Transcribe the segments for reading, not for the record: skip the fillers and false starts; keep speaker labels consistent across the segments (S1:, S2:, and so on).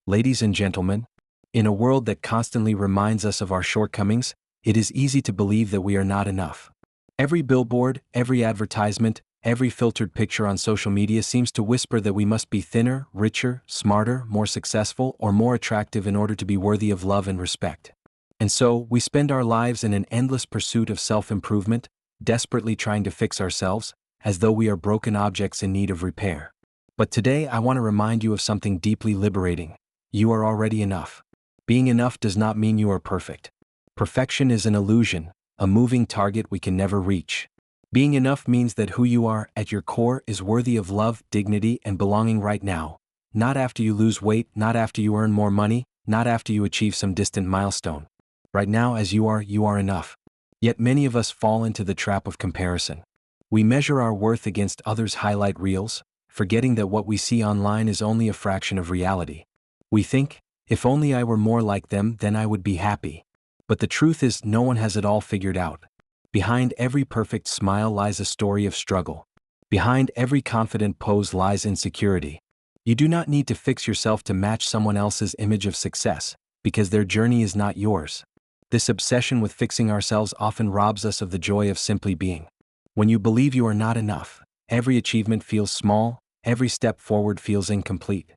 S1: Ladies and gentlemen, in a world that constantly reminds us of our shortcomings, it is easy to believe that we are not enough. Every billboard, every advertisement, every filtered picture on social media seems to whisper that we must be thinner, richer, smarter, more successful, or more attractive in order to be worthy of love and respect. And so, we spend our lives in an endless pursuit of self-improvement, desperately trying to fix ourselves, as though we are broken objects in need of repair. But today I want to remind you of something deeply liberating. You are already enough. Being enough does not mean you are perfect. Perfection is an illusion, a moving target we can never reach. Being enough means that who you are, at your core, is worthy of love, dignity, and belonging right now. Not after you lose weight, not after you earn more money, not after you achieve some distant milestone. Right now, as you are enough. Yet many of us fall into the trap of comparison. We measure our worth against others' highlight reels, forgetting that what we see online is only a fraction of reality. We think, if only I were more like them, then I would be happy. But the truth is, no one has it all figured out. Behind every perfect smile lies a story of struggle. Behind every confident pose lies insecurity. You do not need to fix yourself to match someone else's image of success, because their journey is not yours. This obsession with fixing ourselves often robs us of the joy of simply being. When you believe you are not enough, every achievement feels small, every step forward feels incomplete.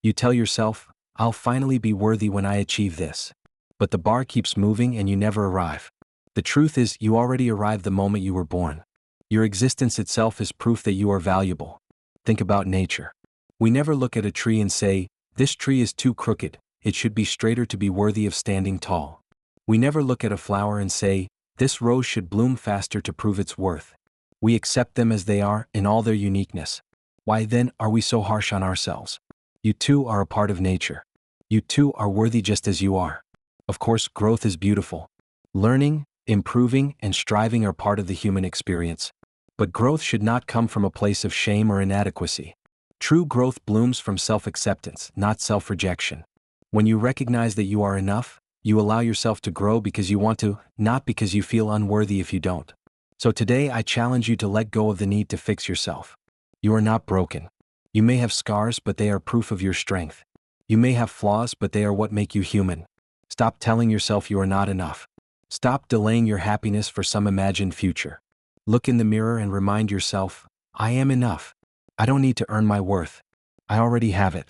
S1: You tell yourself, I'll finally be worthy when I achieve this. But the bar keeps moving and you never arrive. The truth is, you already arrived the moment you were born. Your existence itself is proof that you are valuable. Think about nature. We never look at a tree and say, this tree is too crooked, it should be straighter to be worthy of standing tall. We never look at a flower and say, this rose should bloom faster to prove its worth. We accept them as they are, in all their uniqueness. Why then are we so harsh on ourselves? You too are a part of nature. You too are worthy just as you are. Of course, growth is beautiful. Learning, improving, and striving are part of the human experience. But growth should not come from a place of shame or inadequacy. True growth blooms from self-acceptance, not self-rejection. When you recognize that you are enough, you allow yourself to grow because you want to, not because you feel unworthy if you don't. So today I challenge you to let go of the need to fix yourself. You are not broken. You may have scars, but they are proof of your strength. You may have flaws, but they are what make you human. Stop telling yourself you are not enough. Stop delaying your happiness for some imagined future. Look in the mirror and remind yourself, I am enough. I don't need to earn my worth. I already have it.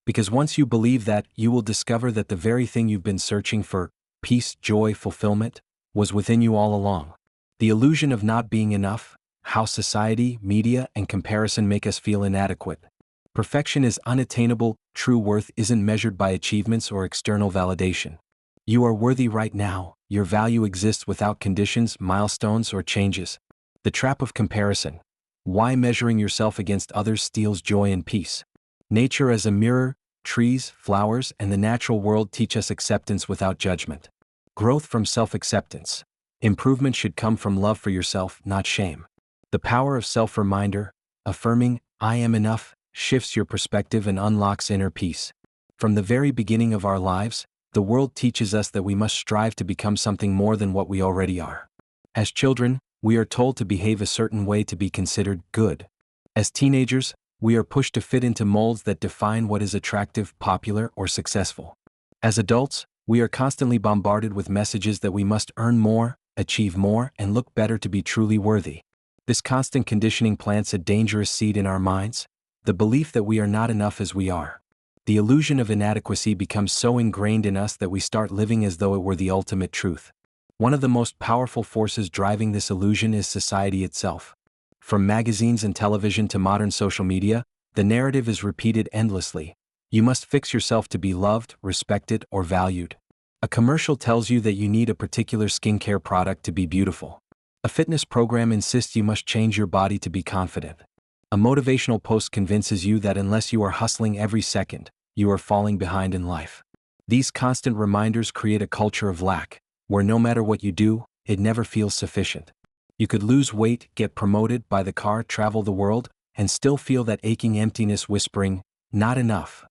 S1: Because once you believe that, you will discover that the very thing you've been searching for, peace, joy, fulfillment, was within you all along. The illusion of not being enough, how society, media, and comparison make us feel inadequate. Perfection is unattainable. True worth isn't measured by achievements or external validation. You are worthy right now. Your value exists without conditions, milestones, or changes. The trap of comparison. Why measuring yourself against others steals joy and peace. Nature as a mirror, trees, flowers, and the natural world teach us acceptance without judgment. Growth from self-acceptance. Improvement should come from love for yourself, not shame. The power of self-reminder, affirming, I am enough, shifts your perspective and unlocks inner peace. From the very beginning of our lives, the world teaches us that we must strive to become something more than what we already are. As children, we are told to behave a certain way to be considered good. As teenagers, we are pushed to fit into molds that define what is attractive, popular, or successful. As adults, we are constantly bombarded with messages that we must earn more, achieve more, and look better to be truly worthy. This constant conditioning plants a dangerous seed in our minds, the belief that we are not enough as we are. The illusion of inadequacy becomes so ingrained in us that we start living as though it were the ultimate truth. One of the most powerful forces driving this illusion is society itself. From magazines and television to modern social media, the narrative is repeated endlessly. You must fix yourself to be loved, respected, or valued. A commercial tells you that you need a particular skincare product to be beautiful. A fitness program insists you must change your body to be confident. A motivational post convinces you that unless you are hustling every second, you are falling behind in life. These constant reminders create a culture of lack, where no matter what you do, it never feels sufficient. You could lose weight, get promoted, buy the car, travel the world, and still feel that aching emptiness whispering, not enough.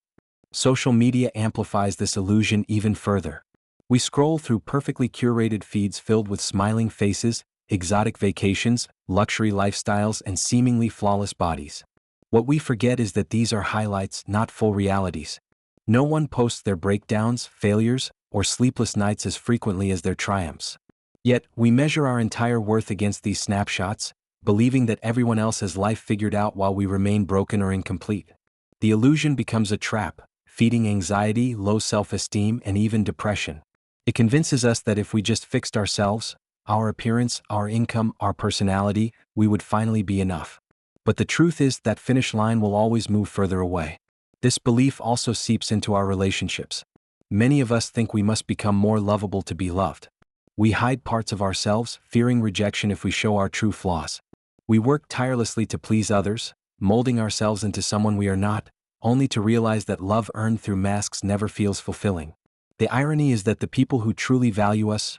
S1: Social media amplifies this illusion even further. We scroll through perfectly curated feeds filled with smiling faces, exotic vacations, luxury lifestyles, and seemingly flawless bodies. What we forget is that these are highlights, not full realities. No one posts their breakdowns, failures, or sleepless nights as frequently as their triumphs. Yet, we measure our entire worth against these snapshots, believing that everyone else has life figured out while we remain broken or incomplete. The illusion becomes a trap, feeding anxiety, low self-esteem, and even depression. It convinces us that if we just fixed ourselves, our appearance, our income, our personality, we would finally be enough. But the truth is that finish line will always move further away. This belief also seeps into our relationships. Many of us think we must become more lovable to be loved. We hide parts of ourselves, fearing rejection if we show our true flaws. We work tirelessly to please others, molding ourselves into someone we are not, only to realize that love earned through masks never feels fulfilling. The irony is that the people who truly value us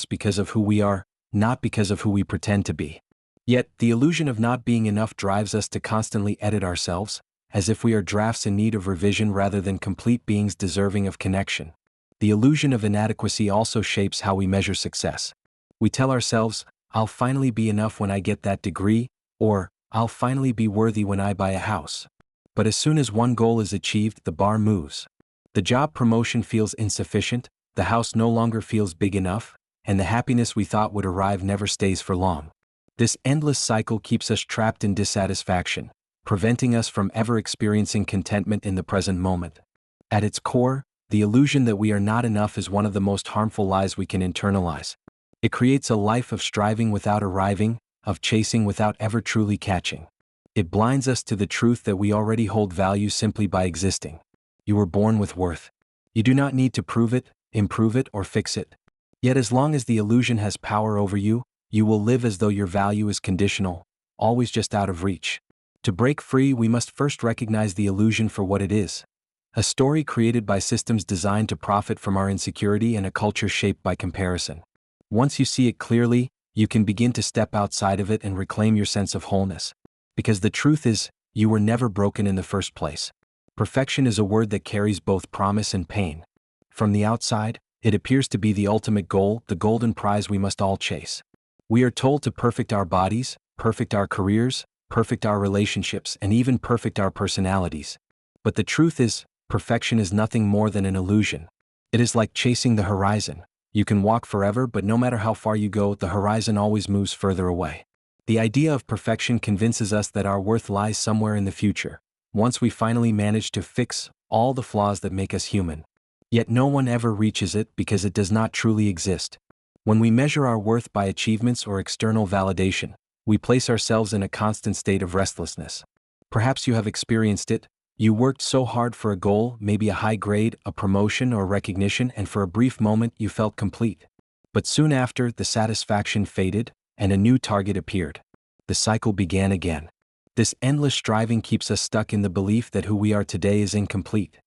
S1: because of who we are, not because of who we pretend to be. Yet, the illusion of not being enough drives us to constantly edit ourselves, as if we are drafts in need of revision rather than complete beings deserving of connection. The illusion of inadequacy also shapes how we measure success. We tell ourselves, I'll finally be enough when I get that degree, or I'll finally be worthy when I buy a house. But as soon as one goal is achieved, the bar moves. The job promotion feels insufficient, the house no longer feels big enough, and the happiness we thought would arrive never stays for long. This endless cycle keeps us trapped in dissatisfaction, preventing us from ever experiencing contentment in the present moment. At its core, the illusion that we are not enough is one of the most harmful lies we can internalize. It creates a life of striving without arriving, of chasing without ever truly catching. It blinds us to the truth that we already hold value simply by existing. You were born with worth. You do not need to prove it, improve it, or fix it. Yet as long as the illusion has power over you, you will live as though your value is conditional, always just out of reach. To break free, we must first recognize the illusion for what it is. A story created by systems designed to profit from our insecurity and a culture shaped by comparison. Once you see it clearly, you can begin to step outside of it and reclaim your sense of wholeness. Because the truth is, you were never broken in the first place. Perfection is a word that carries both promise and pain. From the outside, it appears to be the ultimate goal, the golden prize we must all chase. We are told to perfect our bodies, perfect our careers, perfect our relationships, and even perfect our personalities. But the truth is, perfection is nothing more than an illusion. It is like chasing the horizon. You can walk forever, but no matter how far you go, the horizon always moves further away. The idea of perfection convinces us that our worth lies somewhere in the future, once we finally manage to fix all the flaws that make us human. Yet no one ever reaches it because it does not truly exist. When we measure our worth by achievements or external validation, we place ourselves in a constant state of restlessness. Perhaps you have experienced it. You worked so hard for a goal, maybe a high grade, a promotion, or recognition, and for a brief moment you felt complete. But soon after, the satisfaction faded, and a new target appeared. The cycle began again. This endless striving keeps us stuck in the belief that who we are today is incomplete.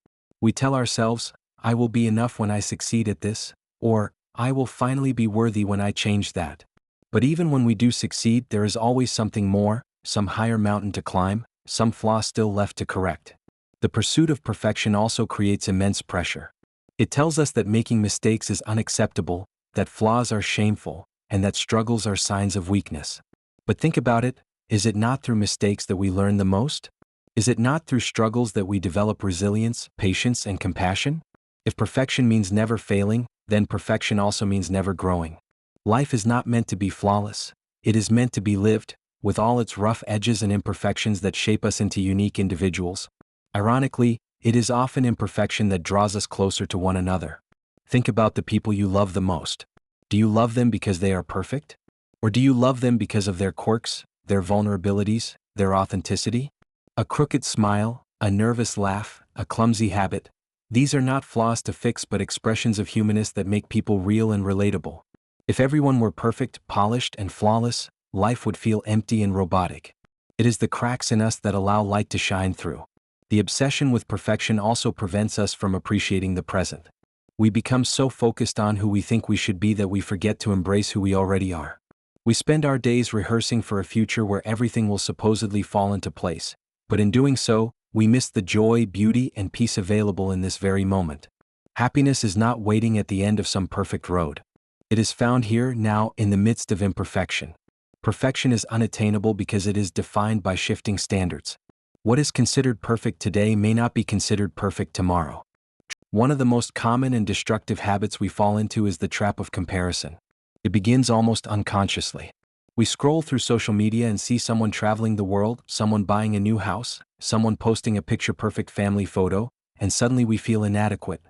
S1: We tell ourselves, I will be enough when I succeed at this, or I will finally be worthy when I change that. But even when we do succeed, there is always something more, some higher mountain to climb, some flaw still left to correct. The pursuit of perfection also creates immense pressure. It tells us that making mistakes is unacceptable, that flaws are shameful, and that struggles are signs of weakness. But think about it, is it not through mistakes that we learn the most? Is it not through struggles that we develop resilience, patience, and compassion? If perfection means never failing, then perfection also means never growing. Life is not meant to be flawless. It is meant to be lived, with all its rough edges and imperfections that shape us into unique individuals. Ironically, it is often imperfection that draws us closer to one another. Think about the people you love the most. Do you love them because they are perfect? Or do you love them because of their quirks, their vulnerabilities, their authenticity? A crooked smile, a nervous laugh, a clumsy habit. These are not flaws to fix but expressions of humanness that make people real and relatable. If everyone were perfect, polished, and flawless, life would feel empty and robotic. It is the cracks in us that allow light to shine through. The obsession with perfection also prevents us from appreciating the present. We become so focused on who we think we should be that we forget to embrace who we already are. We spend our days rehearsing for a future where everything will supposedly fall into place, but in doing so, we miss the joy, beauty, and peace available in this very moment. Happiness is not waiting at the end of some perfect road. It is found here, now, in the midst of imperfection. Perfection is unattainable because it is defined by shifting standards. What is considered perfect today may not be considered perfect tomorrow. One of the most common and destructive habits we fall into is the trap of comparison. It begins almost unconsciously. We scroll through social media and see someone traveling the world, someone buying a new house, someone posting a picture-perfect family photo, and suddenly we feel inadequate.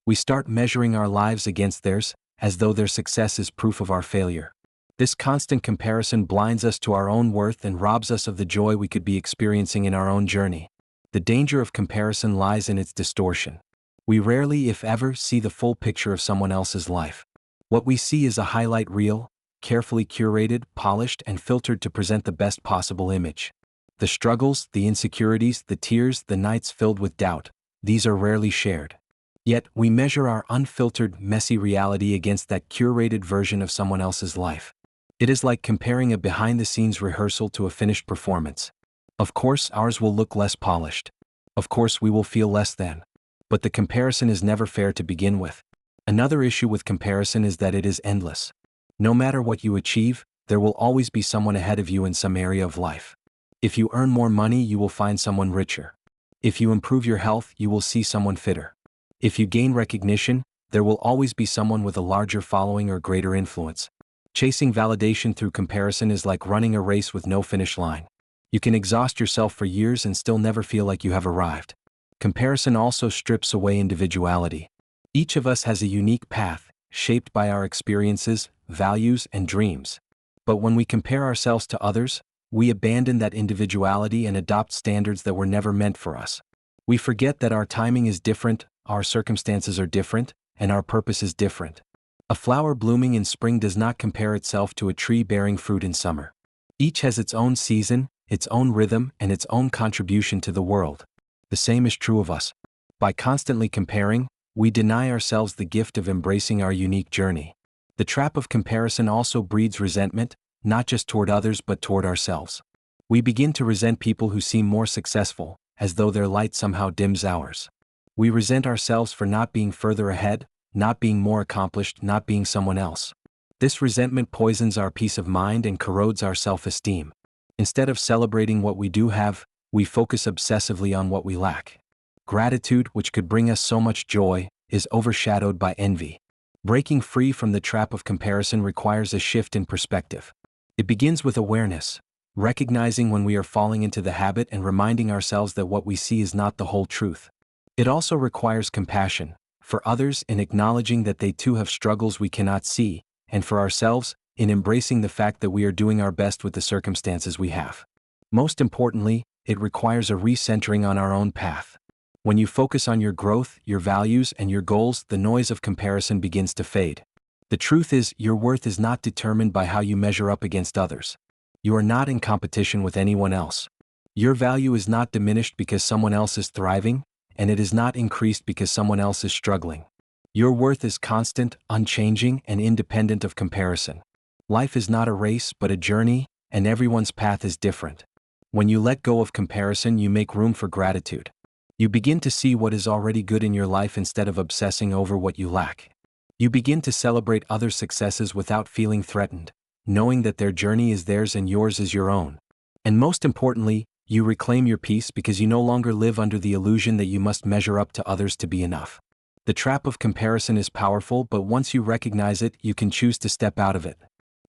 S1: We start measuring our lives against theirs, as though their success is proof of our failure. This constant comparison blinds us to our own worth and robs us of the joy we could be experiencing in our own journey. The danger of comparison lies in its distortion. We rarely, if ever, see the full picture of someone else's life. What we see is a highlight reel, carefully curated, polished, and filtered to present the best possible image. The struggles, the insecurities, the tears, the nights filled with doubt, these are rarely shared. Yet, we measure our unfiltered, messy reality against that curated version of someone else's life. It is like comparing a behind-the-scenes rehearsal to a finished performance. Of course, ours will look less polished. Of course, we will feel less than. But the comparison is never fair to begin with. Another issue with comparison is that it is endless. No matter what you achieve, there will always be someone ahead of you in some area of life. If you earn more money, you will find someone richer. If you improve your health, you will see someone fitter. If you gain recognition, there will always be someone with a larger following or greater influence. Chasing validation through comparison is like running a race with no finish line. You can exhaust yourself for years and still never feel like you have arrived. Comparison also strips away individuality. Each of us has a unique path, shaped by our experiences, values, and dreams. But when we compare ourselves to others, we abandon that individuality and adopt standards that were never meant for us. We forget that our timing is different, our circumstances are different, and our purpose is different. A flower blooming in spring does not compare itself to a tree bearing fruit in summer. Each has its own season, its own rhythm, and its own contribution to the world. The same is true of us. By constantly comparing, we deny ourselves the gift of embracing our unique journey. The trap of comparison also breeds resentment, not just toward others but toward ourselves. We begin to resent people who seem more successful, as though their light somehow dims ours. We resent ourselves for not being further ahead, not being more accomplished, not being someone else. This resentment poisons our peace of mind and corrodes our self-esteem. Instead of celebrating what we do have, we focus obsessively on what we lack. Gratitude, which could bring us so much joy, is overshadowed by envy. Breaking free from the trap of comparison requires a shift in perspective. It begins with awareness, recognizing when we are falling into the habit and reminding ourselves that what we see is not the whole truth. It also requires compassion, for others in acknowledging that they too have struggles we cannot see, and for ourselves, in embracing the fact that we are doing our best with the circumstances we have. Most importantly, it requires a recentering on our own path. When you focus on your growth, your values, and your goals, the noise of comparison begins to fade. The truth is, your worth is not determined by how you measure up against others. You are not in competition with anyone else. Your value is not diminished because someone else is thriving, and it is not increased because someone else is struggling. Your worth is constant, unchanging, and independent of comparison. Life is not a race but a journey, and everyone's path is different. When you let go of comparison, you make room for gratitude. You begin to see what is already good in your life instead of obsessing over what you lack. You begin to celebrate others' successes without feeling threatened, knowing that their journey is theirs and yours is your own. And most importantly, you reclaim your peace because you no longer live under the illusion that you must measure up to others to be enough. The trap of comparison is powerful, but once you recognize it, you can choose to step out of it.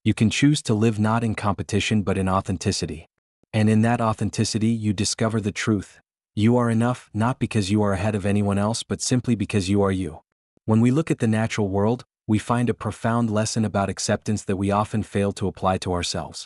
S1: You can choose to live not in competition but in authenticity. And in that authenticity, you discover the truth. You are enough, not because you are ahead of anyone else, but simply because you are you. When we look at the natural world, we find a profound lesson about acceptance that we often fail to apply to ourselves.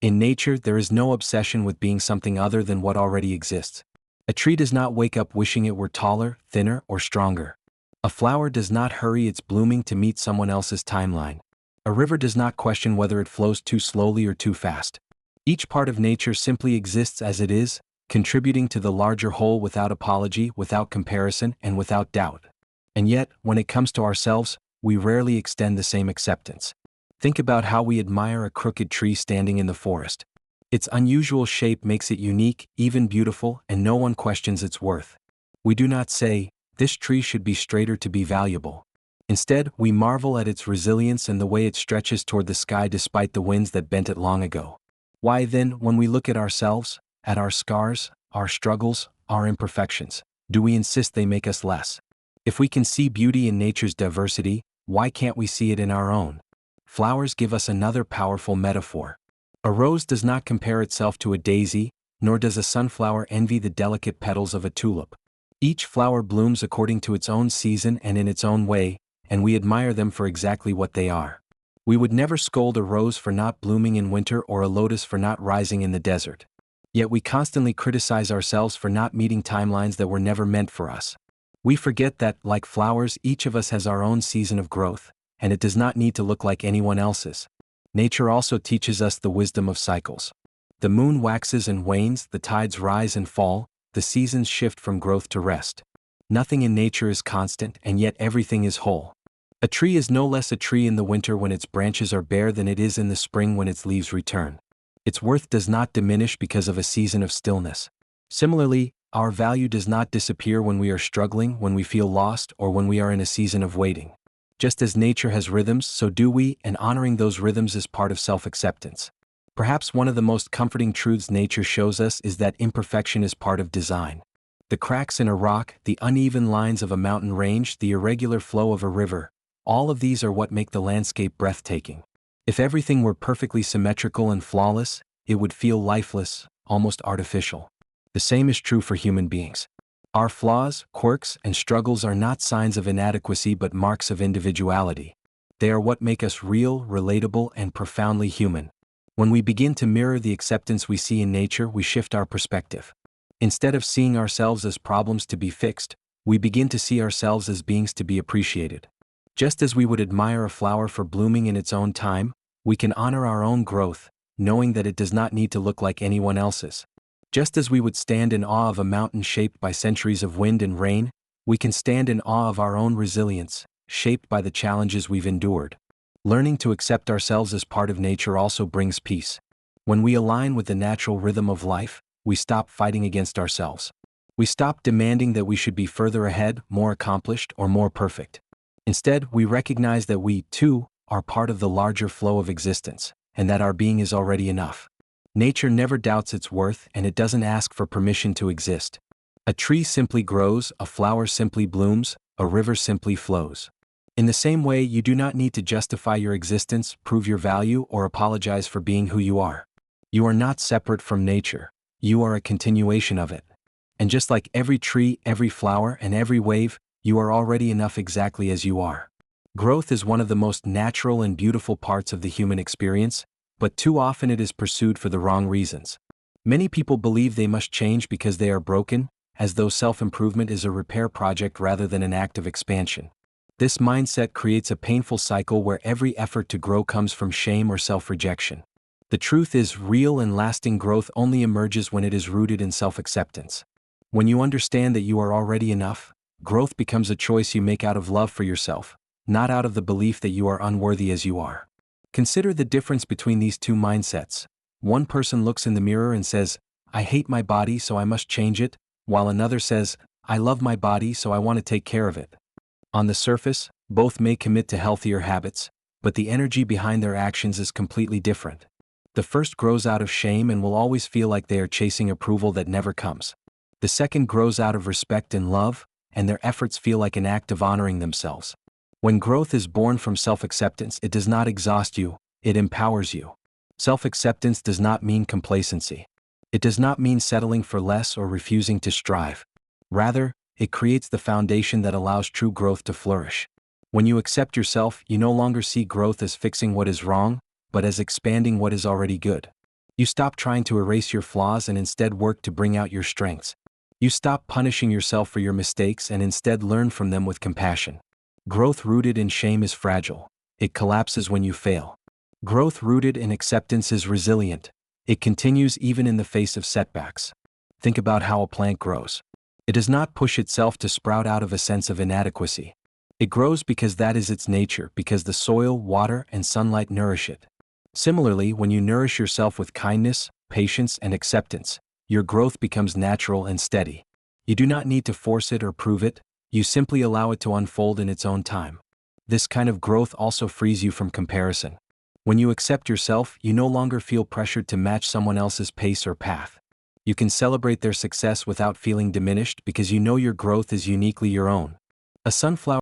S1: In nature, there is no obsession with being something other than what already exists. A tree does not wake up wishing it were taller, thinner, or stronger. A flower does not hurry its blooming to meet someone else's timeline. A river does not question whether it flows too slowly or too fast. Each part of nature simply exists as it is, contributing to the larger whole without apology, without comparison, and without doubt. And yet, when it comes to ourselves, we rarely extend the same acceptance. Think about how we admire a crooked tree standing in the forest. Its unusual shape makes it unique, even beautiful, and no one questions its worth. We do not say, "This tree should be straighter to be valuable." Instead, we marvel at its resilience and the way it stretches toward the sky despite the winds that bent it long ago. Why then, when we look at ourselves, at our scars, our struggles, our imperfections? Do we insist they make us less? If we can see beauty in nature's diversity, why can't we see it in our own? Flowers give us another powerful metaphor. A rose does not compare itself to a daisy, nor does a sunflower envy the delicate petals of a tulip. Each flower blooms according to its own season and in its own way, and we admire them for exactly what they are. We would never scold a rose for not blooming in winter or a lotus for not rising in the desert. Yet we constantly criticize ourselves for not meeting timelines that were never meant for us. We forget that, like flowers, each of us has our own season of growth, and it does not need to look like anyone else's. Nature also teaches us the wisdom of cycles. The moon waxes and wanes, the tides rise and fall, the seasons shift from growth to rest. Nothing in nature is constant, and yet everything is whole. A tree is no less a tree in the winter when its branches are bare than it is in the spring when its leaves return. Its worth does not diminish because of a season of stillness. Similarly, our value does not disappear when we are struggling, when we feel lost, or when we are in a season of waiting. Just as nature has rhythms, so do we, and honoring those rhythms is part of self-acceptance. Perhaps one of the most comforting truths nature shows us is that imperfection is part of design. The cracks in a rock, the uneven lines of a mountain range, the irregular flow of a river, all of these are what make the landscape breathtaking. If everything were perfectly symmetrical and flawless, it would feel lifeless, almost artificial. The same is true for human beings. Our flaws, quirks, and struggles are not signs of inadequacy but marks of individuality. They are what make us real, relatable, and profoundly human. When we begin to mirror the acceptance we see in nature, we shift our perspective. Instead of seeing ourselves as problems to be fixed, we begin to see ourselves as beings to be appreciated. Just as we would admire a flower for blooming in its own time, we can honor our own growth, knowing that it does not need to look like anyone else's. Just as we would stand in awe of a mountain shaped by centuries of wind and rain, we can stand in awe of our own resilience, shaped by the challenges we've endured. Learning to accept ourselves as part of nature also brings peace. When we align with the natural rhythm of life, we stop fighting against ourselves. We stop demanding that we should be further ahead, more accomplished, or more perfect. Instead, we recognize that we, too, are part of the larger flow of existence, and that our being is already enough. Nature never doubts its worth, and it doesn't ask for permission to exist. A tree simply grows, a flower simply blooms, a river simply flows. In the same way, you do not need to justify your existence, prove your value, or apologize for being who you are. You are not separate from nature. You are a continuation of it. And just like every tree, every flower, and every wave, you are already enough exactly as you are. Growth is one of the most natural and beautiful parts of the human experience, but too often it is pursued for the wrong reasons. Many people believe they must change because they are broken, as though self-improvement is a repair project rather than an act of expansion. This mindset creates a painful cycle where every effort to grow comes from shame or self-rejection. The truth is, real and lasting growth only emerges when it is rooted in self-acceptance. When you understand that you are already enough, growth becomes a choice you make out of love for yourself, not out of the belief that you are unworthy as you are. Consider the difference between these two mindsets. One person looks in the mirror and says, "I hate my body, so I must change it," while another says, "I love my body, so I want to take care of it." On the surface, both may commit to healthier habits, but the energy behind their actions is completely different. The first grows out of shame and will always feel like they are chasing approval that never comes. The second grows out of respect and love, and their efforts feel like an act of honoring themselves. When growth is born from self-acceptance, it does not exhaust you, it empowers you. Self-acceptance does not mean complacency. It does not mean settling for less or refusing to strive. Rather, it creates the foundation that allows true growth to flourish. When you accept yourself, you no longer see growth as fixing what is wrong, but as expanding what is already good. You stop trying to erase your flaws and instead work to bring out your strengths. You stop punishing yourself for your mistakes and instead learn from them with compassion. Growth rooted in shame is fragile. It collapses when you fail. Growth rooted in acceptance is resilient. It continues even in the face of setbacks. Think about how a plant grows. It does not push itself to sprout out of a sense of inadequacy. It grows because that is its nature, because the soil, water, and sunlight nourish it. Similarly, when you nourish yourself with kindness, patience, and acceptance, your growth becomes natural and steady. You do not need to force it or prove it, you simply allow it to unfold in its own time. This kind of growth also frees you from comparison. When you accept yourself, you no longer feel pressured to match someone else's pace or path. You can celebrate their success without feeling diminished because you know your growth is uniquely your own. A sunflower